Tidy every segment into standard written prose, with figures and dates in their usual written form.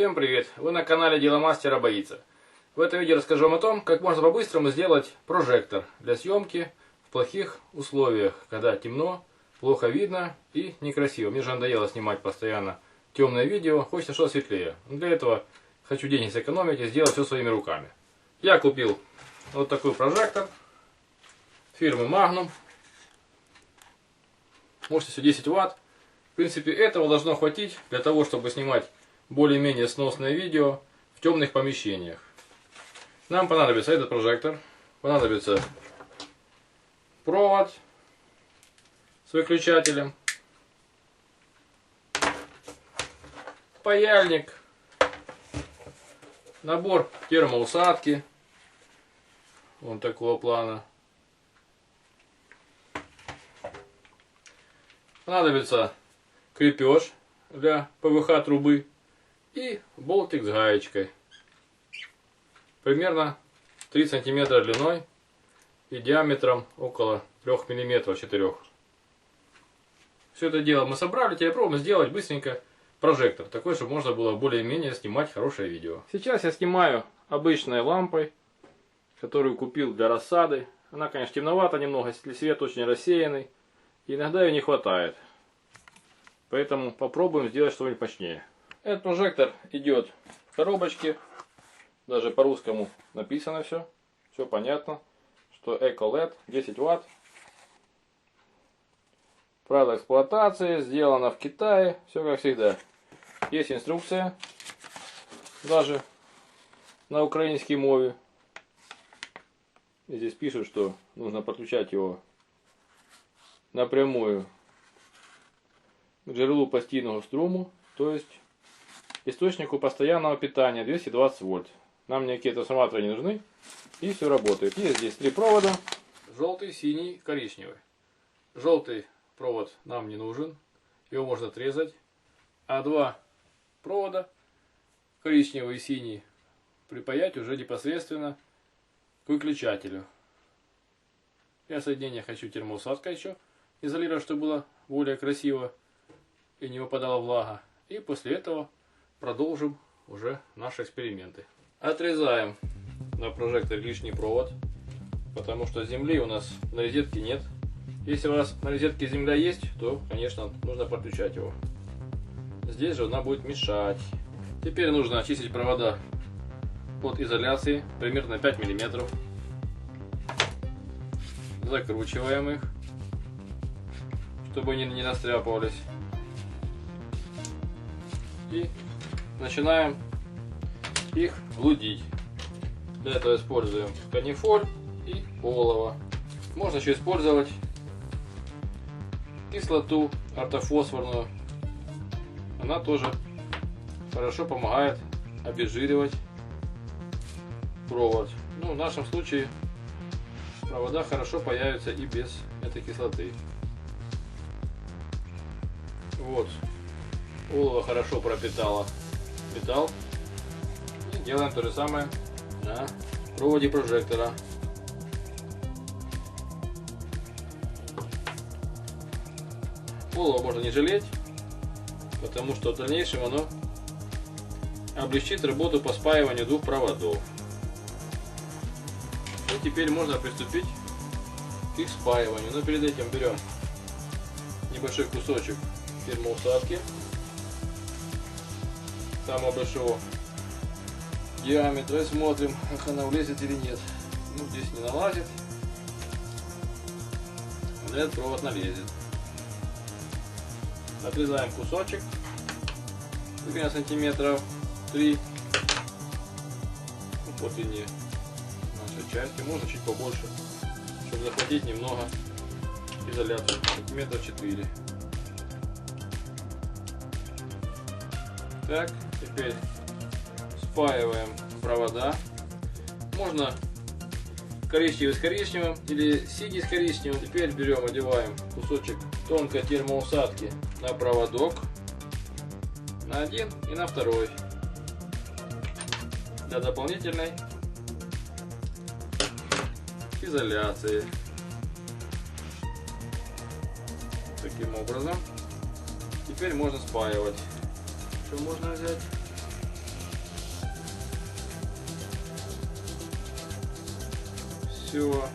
Всем привет! Вы на канале Дело Мастера Боится. В этом видео расскажу вам о том, как можно по-быстрому сделать прожектор для съемки в плохих условиях, когда темно, плохо видно и некрасиво. Мне же надоело снимать постоянно темное видео, хочется что светлее. Для этого хочу деньги сэкономить и сделать все своими руками. Я купил вот такой прожектор фирмы Magnum. Мощностью 10 Вт. В принципе, этого должно хватить для того, чтобы снимать более-менее сносное видео в темных помещениях. Нам понадобится этот прожектор, понадобится провод с выключателем, паяльник, набор термоусадки вот такого плана. Понадобится крепеж для ПВХ трубы и болтик с гаечкой. Примерно 3 см длиной и диаметром около 3 мм 4. Все это дело мы собрали, теперь пробуем сделать быстренько прожектор, такой, чтобы можно было более-менее снимать хорошее видео. Сейчас я снимаю обычной лампой, которую купил для рассады. Она, конечно, темновата немного, если свет очень рассеянный. Иногда ее не хватает. Поэтому попробуем сделать что-нибудь мощнее. Этот прожектор идет в коробочке. Даже по-русскому написано все. Все понятно. Что Eco-LED 10 Вт. Правила эксплуатации. Сделано в Китае. Все как всегда. Есть инструкция. Даже на украинской мове. И здесь пишут, что нужно подключать его напрямую к жерлу постійного струму, то есть источнику постоянного питания 220 вольт. Нам никакие трансформаторы не нужны, и все работает. Есть здесь 3 провода: желтый, синий, коричневый. Желтый провод нам не нужен, его можно отрезать, а 2 провода, коричневый и синий, припаять уже непосредственно к выключателю. Для соединения хочу термоусадка еще изолировать, чтобы было более красиво и не выпадала влага. И после этого продолжим уже наши эксперименты. Отрезаем на прожекторе лишний провод, потому что земли у нас на розетке нет. Если у вас на розетке земля есть, то, конечно, нужно подключать его. Здесь же она будет мешать. Теперь нужно очистить провода от изоляции, примерно 5 мм. Закручиваем их, чтобы они не настряпывались. И начинаем их лудить. Для этого используем канифоль и олово. Можно еще использовать кислоту ортофосфорную. Она тоже хорошо помогает обезжиривать провод. Ну, в нашем случае провода хорошо появятся и без этой кислоты. Вот. Олово хорошо пропитало металл. И делаем то же самое на проводе прожектора. Олово можно не жалеть, потому что в дальнейшем оно облегчит работу по спаиванию 2 проводов. И теперь можно приступить к их спаиванию. Но перед этим берем небольшой кусочек термоусадки самого большого диаметра и смотрим, как она влезет или нет. Ну, здесь не налазит, а этот провод налезет. Отрезаем кусочек, примерно сантиметров 3 по длине нашей части, можно чуть побольше, чтобы захватить немного изоляцию, сантиметров 4. Так, теперь спаиваем провода. Можно коричневый с коричневым или синий с коричневым. Теперь берем, одеваем кусочек тонкой термоусадки на проводок, на один и на второй, для дополнительной изоляции. Таким образом теперь можно спаивать. Что можно взять? Все.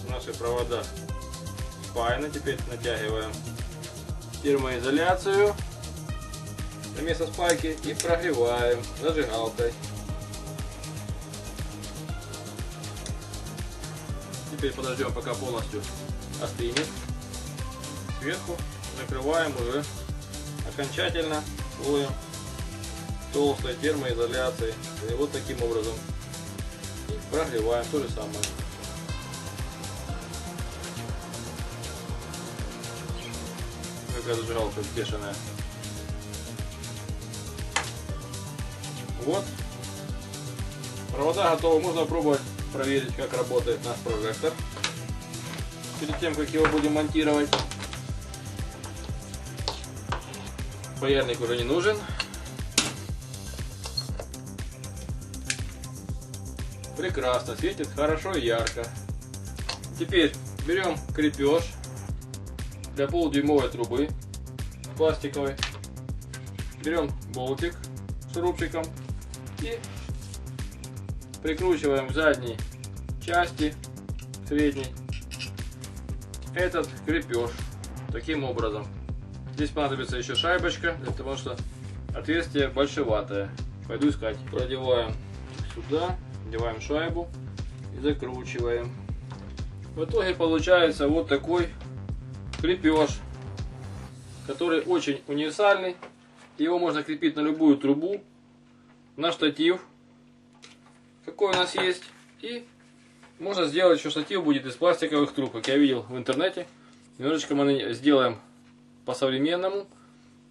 Наши провода спаяны. Теперь натягиваем термоизоляцию на место спайки и прогреваем зажигалкой. Теперь подождем, пока полностью остынет. Сверху накрываем уже окончательно слоем толстой термоизоляции. И вот таким образом. И прогреваем то же самое. Какая зажигалка бешеная. Вот. Провода готовы. Можно пробовать проверить, как работает наш прожектор. Перед тем, как его будем монтировать. Паяльник уже не нужен. Прекрасно, светит хорошо и ярко. Теперь берем крепеж для полудюймовой трубы пластиковой. Берем болтик с шурупчиком и прикручиваем к задней части, средней, этот крепеж таким образом. Здесь понадобится еще шайбочка, потому что отверстие большеватое. Пойду искать. Продеваем сюда, надеваем шайбу и закручиваем. В итоге получается вот такой крепеж, который очень универсальный. Его можно крепить на любую трубу, на штатив, какой у нас есть. И можно сделать, что штатив будет из пластиковых труб, как я видел в интернете. Немножечко мы сделаем по-современному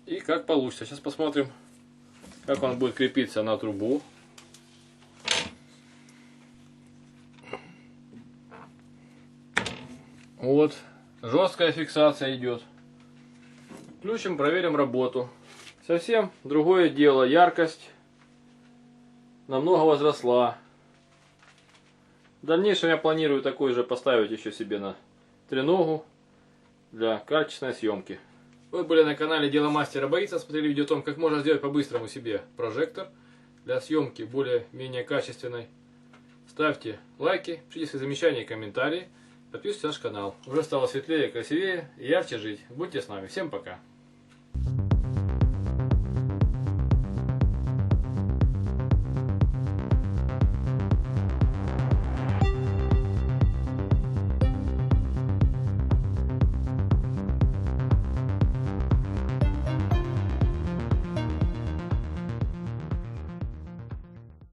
и как получится. Сейчас посмотрим, как он будет крепиться на трубу. Вот, жесткая фиксация идет. Включим, проверим работу. Совсем другое дело, яркость намного возросла. В дальнейшем я планирую такой же поставить еще себе на треногу для качественной съемки. Вы были на канале Дело Мастера Боится, смотрели видео о том, как можно сделать по-быстрому себе прожектор для съемки более-менее качественной. Ставьте лайки, пишите свои замечания и комментарии. Подписывайтесь на наш канал. Уже стало светлее, красивее и ярче жить. Будьте с нами. Всем пока.